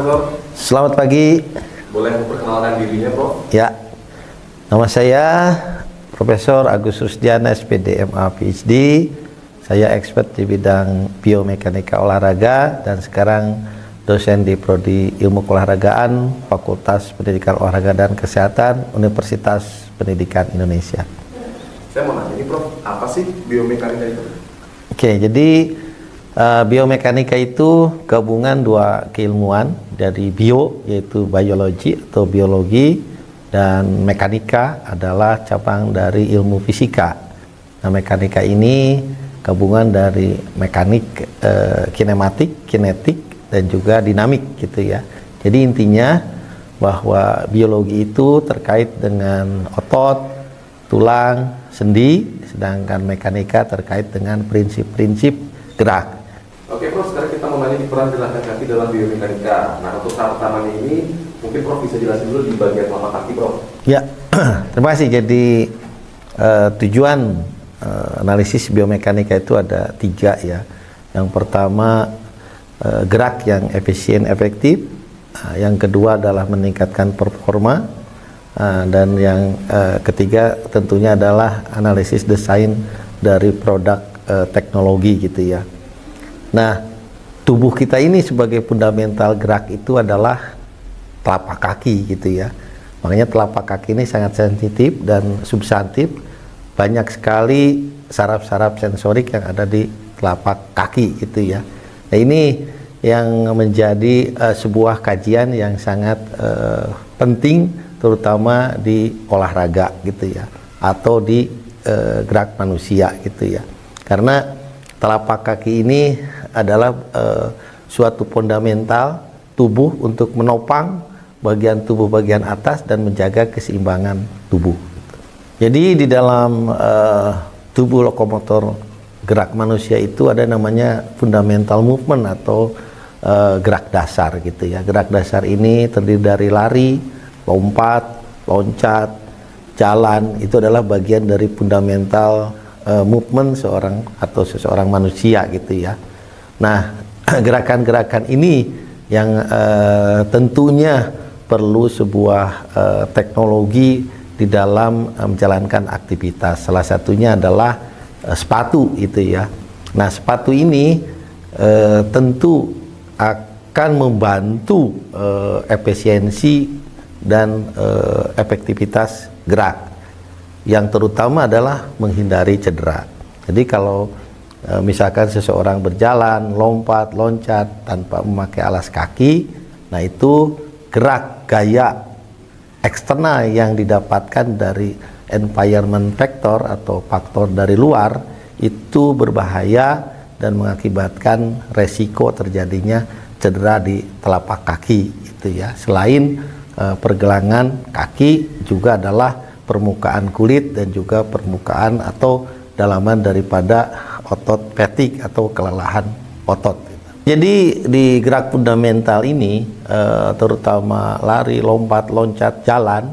Profesor. Selamat pagi. Boleh memperkenalkan dirinya, Prof? Ya, nama saya Profesor Agus Rusdiana, SPD, MA, PhD. Saya expert di bidang biomekanika olahraga dan sekarang dosen di Prodi Ilmu Keolahragaan, Fakultas Pendidikan Olahraga dan Kesehatan, Universitas Pendidikan Indonesia. Saya mau nanya, ini Prof, apa sih biomekanika itu? Oke, jadi biomekanika itu gabungan dua keilmuan dari bio, yaitu biologi atau biologi, dan mekanika adalah cabang dari ilmu fisika. Nah, mekanika ini gabungan dari mekanik, kinematik, kinetik, dan juga dinamik gitu ya. Jadi intinya bahwa biologi itu terkait dengan otot, tulang, sendi, sedangkan mekanika terkait dengan prinsip-prinsip gerak. Oke Prof, sekarang kita mau nanya di peran gerakan kaki dalam biomekanika. Nah, untuk tahap pertamanya ini mungkin Prof bisa jelasin dulu di bagian telapak kaki, Prof. Ya, terima kasih. Jadi tujuan analisis biomekanika itu ada 3 ya. Yang pertama gerak yang efisien efektif, yang kedua adalah meningkatkan performa, dan yang ketiga tentunya adalah analisis desain dari produk teknologi gitu ya. Nah, tubuh kita ini sebagai fundamental gerak itu adalah telapak kaki gitu ya. Makanya telapak kaki ini sangat sensitif dan substantif. Banyak sekali saraf-saraf sensorik yang ada di telapak kaki gitu ya. Nah, ini yang menjadi sebuah kajian yang sangat penting, terutama di olahraga gitu ya, atau di gerak manusia gitu ya. Karena telapak kaki ini adalah suatu fundamental tubuh untuk menopang bagian tubuh bagian atas dan menjaga keseimbangan tubuh. Jadi di dalam tubuh lokomotor gerak manusia itu ada namanya fundamental movement atau gerak dasar gitu ya. Gerak dasar ini terdiri dari lari, lompat, loncat, jalan. Itu adalah bagian dari fundamental movement seseorang manusia gitu ya. Nah, gerakan-gerakan ini yang tentunya perlu sebuah teknologi di dalam menjalankan aktivitas. Salah satunya adalah sepatu itu ya. Nah, sepatu ini tentu akan membantu efisiensi dan efektivitas gerak, yang terutama adalah menghindari cedera. Jadi kalau misalkan seseorang berjalan, lompat, loncat tanpa memakai alas kaki, nah itu gerak gaya eksternal yang didapatkan dari environment factor atau faktor dari luar itu berbahaya dan mengakibatkan resiko terjadinya cedera di telapak kaki itu ya. Selain pergelangan kaki juga adalah permukaan kulit dan juga permukaan atau dalaman daripada otot petik atau kelelahan otot. Jadi di gerak fundamental ini terutama lari, lompat, loncat, jalan.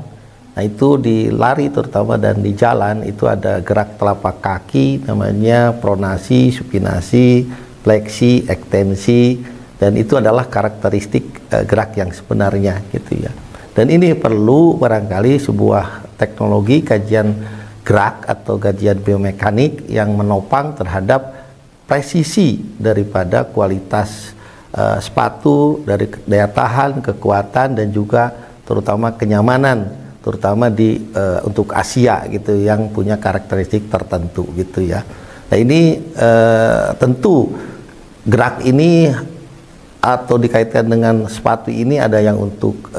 Nah, itu di lari terutama dan di jalan itu ada gerak telapak kaki namanya pronasi, supinasi, fleksi, ekstensi, dan itu adalah karakteristik gerak yang sebenarnya gitu ya. Dan ini perlu barangkali sebuah teknologi kajian gerak atau kajian biomekanik yang menopang terhadap presisi daripada kualitas sepatu, dari daya tahan, kekuatan, dan juga terutama kenyamanan, terutama di untuk Asia gitu yang punya karakteristik tertentu gitu ya. Nah, ini tentu gerak ini atau dikaitkan dengan sepatu ini ada yang untuk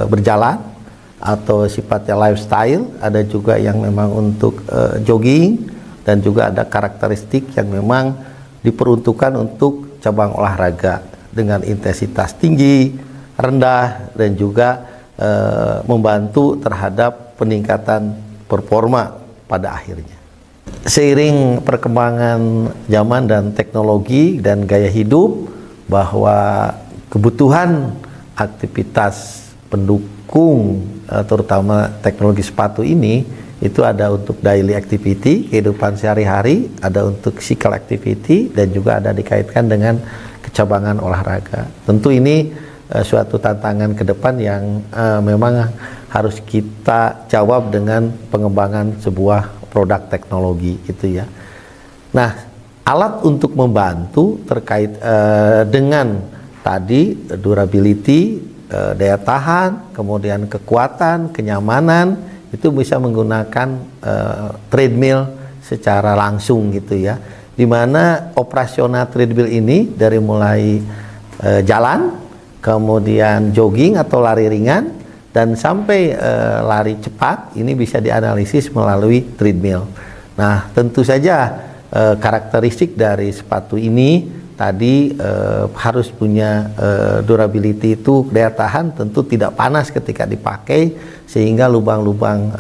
berjalan atau sifatnya lifestyle, ada juga yang memang untuk jogging, dan juga ada karakteristik yang memang diperuntukkan untuk cabang olahraga dengan intensitas tinggi, rendah, dan juga membantu terhadap peningkatan performa pada akhirnya. Seiring perkembangan zaman dan teknologi dan gaya hidup, bahwa kebutuhan aktivitas pendukung terutama teknologi sepatu ini itu ada untuk daily activity, kehidupan sehari-hari, ada untuk cycle activity, dan juga ada dikaitkan dengan kecabangan olahraga. Tentu ini suatu tantangan ke depan yang memang harus kita jawab dengan pengembangan sebuah produk teknologi gitu ya. Nah, alat untuk membantu terkait dengan tadi durability, daya tahan, kemudian kekuatan, kenyamanan, itu bisa menggunakan treadmill secara langsung gitu ya, dimana operasional treadmill ini dari mulai jalan, kemudian jogging atau lari ringan, dan sampai lari cepat ini bisa dianalisis melalui treadmill. Nah, tentu saja karakteristik dari sepatu ini tadi harus punya durability, itu daya tahan, tentu tidak panas ketika dipakai, sehingga lubang-lubang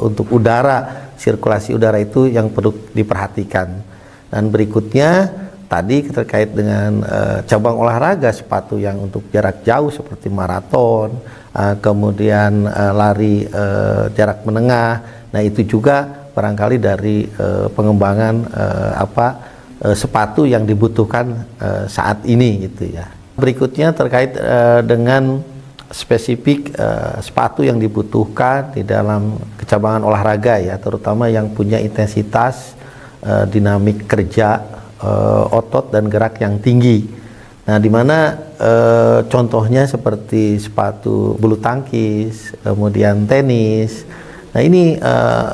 untuk udara, sirkulasi udara itu yang perlu diperhatikan. Dan berikutnya tadi terkait dengan cabang olahraga sepatu yang untuk jarak jauh seperti maraton, kemudian lari jarak menengah. Nah, itu juga barangkali dari pengembangan sepatu yang dibutuhkan saat ini gitu ya. Berikutnya terkait dengan spesifik sepatu yang dibutuhkan di dalam kecabangan olahraga ya, terutama yang punya intensitas dinamik kerja otot dan gerak yang tinggi. Nah, dimana contohnya seperti sepatu bulu tangkis, kemudian tenis. Nah, ini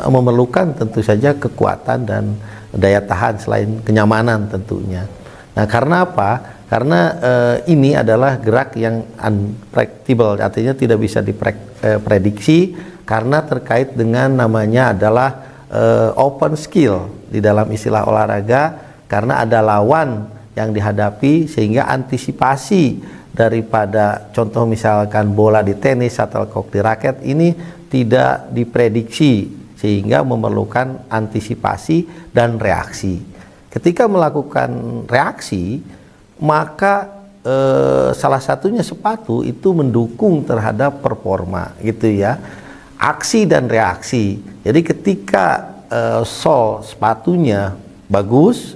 memerlukan tentu saja kekuatan dan daya tahan selain kenyamanan tentunya. Nah, karena apa? Karena ini adalah gerak yang unpredictable, artinya tidak bisa diprediksi, karena terkait dengan namanya adalah open skill di dalam istilah olahraga, karena ada lawan yang dihadapi, sehingga antisipasi daripada contoh misalkan bola di tenis, shuttlecock di raket ini tidak diprediksi, sehingga memerlukan antisipasi dan reaksi. Ketika melakukan reaksi, maka salah satunya sepatu itu mendukung terhadap performa gitu ya, aksi dan reaksi. Jadi ketika sol sepatunya bagus,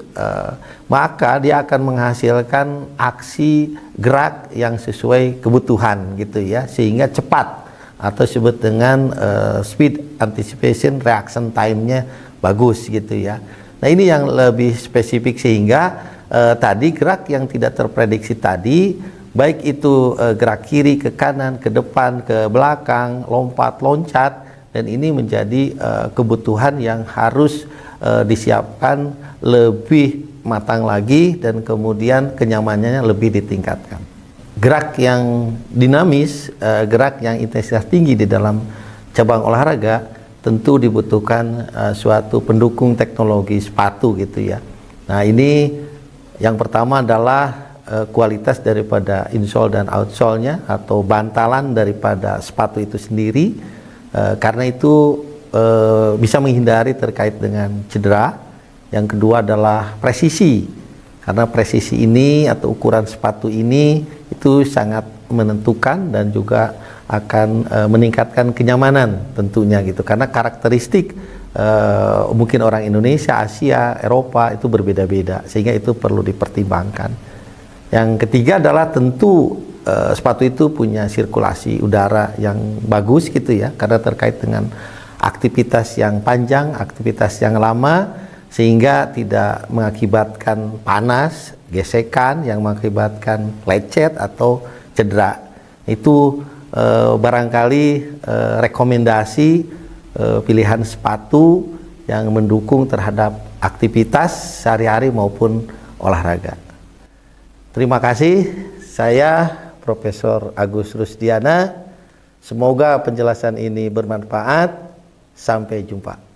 maka dia akan menghasilkan aksi gerak yang sesuai kebutuhan gitu ya, sehingga cepat, atau disebut dengan speed anticipation reaction time-nya bagus gitu ya. Nah, ini yang lebih spesifik, sehingga tadi gerak yang tidak terprediksi tadi, baik itu gerak kiri ke kanan, ke depan, ke belakang, lompat, loncat, dan ini menjadi kebutuhan yang harus disiapkan lebih matang lagi, dan kemudian kenyamanannya lebih ditingkatkan. Gerak yang dinamis, gerak yang intensitas tinggi di dalam cabang olahraga tentu dibutuhkan suatu pendukung teknologi sepatu gitu ya. Nah, ini yang pertama adalah kualitas daripada insole dan outsole-nya atau bantalan daripada sepatu itu sendiri, karena itu bisa menghindari terkait dengan cedera. Yang kedua adalah presisi, karena presisi ini atau ukuran sepatu ini itu sangat menentukan dan juga akan meningkatkan kenyamanan tentunya gitu, karena karakteristik mungkin orang Indonesia, Asia, Eropa itu berbeda-beda, sehingga itu perlu dipertimbangkan. Yang ketiga adalah tentu sepatu itu punya sirkulasi udara yang bagus gitu ya, karena terkait dengan aktivitas yang panjang, aktivitas yang lama, sehingga tidak mengakibatkan panas, gesekan yang mengakibatkan lecet atau cedera. Itu barangkali rekomendasi pilihan sepatu yang mendukung terhadap aktivitas sehari-hari maupun olahraga. Terima kasih, saya Profesor Agus Rusdiana. Semoga penjelasan ini bermanfaat. Sampai jumpa.